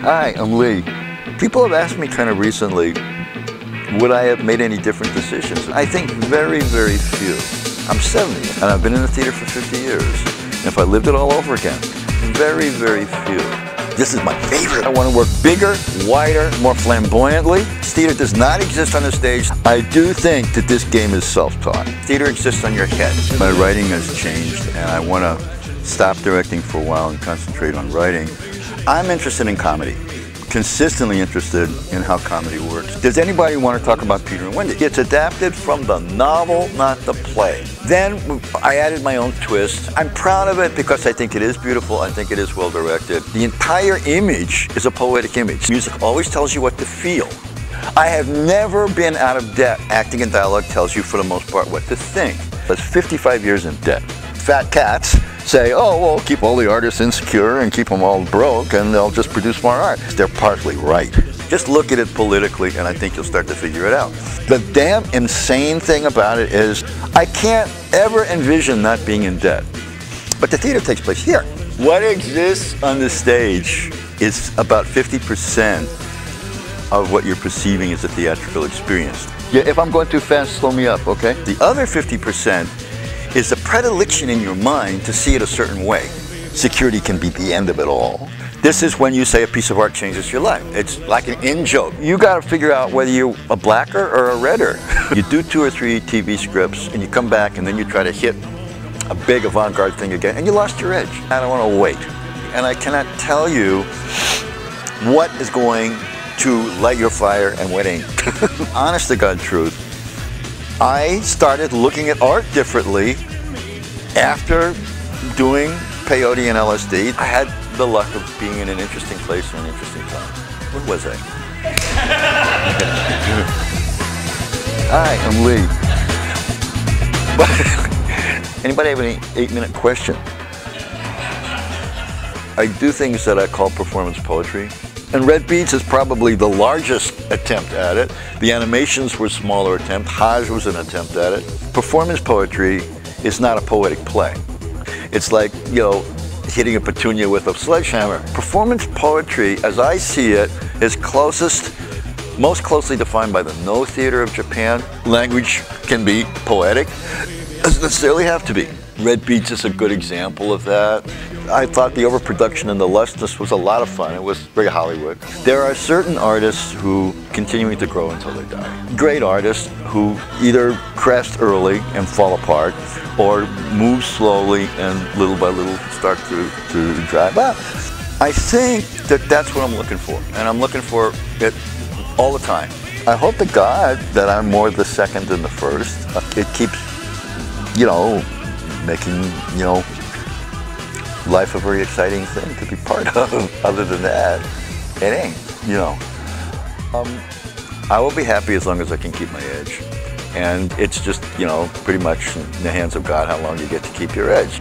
Hi, I'm Lee. People have asked me kind of recently, would I have made any different decisions? I think very, very few. I'm 70 and I've been in the theater for 50 years. And if I lived it all over again, very, very few. This is my favorite. I want to work bigger, wider, more flamboyantly. Theater does not exist on the stage. I do think that this game is self-taught. Theater exists on your head. My writing has changed and I want to stop directing for a while and concentrate on writing. I'm interested in comedy. Consistently interested in how comedy works. Does anybody want to talk about Peter and Wendy? It's adapted from the novel, not the play. Then I added my own twist. I'm proud of it because I think it is beautiful. I think it is well directed. The entire image is a poetic image. Music always tells you what to feel. I have never been out of debt. Acting and dialogue tells you for the most part what to think. That's 55 years in debt. Fat cats say, oh, well, keep all the artists insecure and keep them all broke and they'll just produce more art. They're partly right. Just look at it politically and I think you'll start to figure it out. The damn insane thing about it is I can't ever envision not being in debt. But the theater takes place here. What exists on the stage is about 50% of what you're perceiving as a theatrical experience. Yeah, if I'm going too fast, slow me up, okay? The other 50% is a predilection in your mind to see it a certain way. Security can be the end of it all. This is when you say a piece of art changes your life. It's like an in-joke. You got to figure out whether you're a blacker or a redder. You do 2 or 3 TV scripts and you come back and then you try to hit a big avant-garde thing again and you lost your edge. I don't want to wait. And I cannot tell you what is going to light your fire and what ain't. Honest to God truth, I started looking at art differently after doing peyote and LSD. I had the luck of being in an interesting place at an interesting time. What was I? Hi, I'm Lee. Anybody have any 8-minute question? I do things that I call performance poetry. And Red Beads is probably the largest attempt at it. The animations were a smaller attempt. Haj was an attempt at it. Performance poetry is not a poetic play. It's like, you know, hitting a petunia with a sledgehammer. Performance poetry, as I see it, is most closely defined by the No Theater of Japan. Language can be poetic. It doesn't necessarily have to be. Red Beads is a good example of that. I thought the overproduction and the lustness was a lot of fun. It was very Hollywood. There are certain artists who continuing to grow until they die. Great artists who either crest early and fall apart or move slowly and little by little start to drive up. I think that that's what I'm looking for. And I'm looking for it all the time. I hope to God that I'm more the second than the first. It keeps, you know, making, you know, life a very exciting thing to be part of. Other than that, it ain't, you know. I will be happy as long as I can keep my edge. And it's just, you know, pretty much in the hands of God how long you get to keep your edge.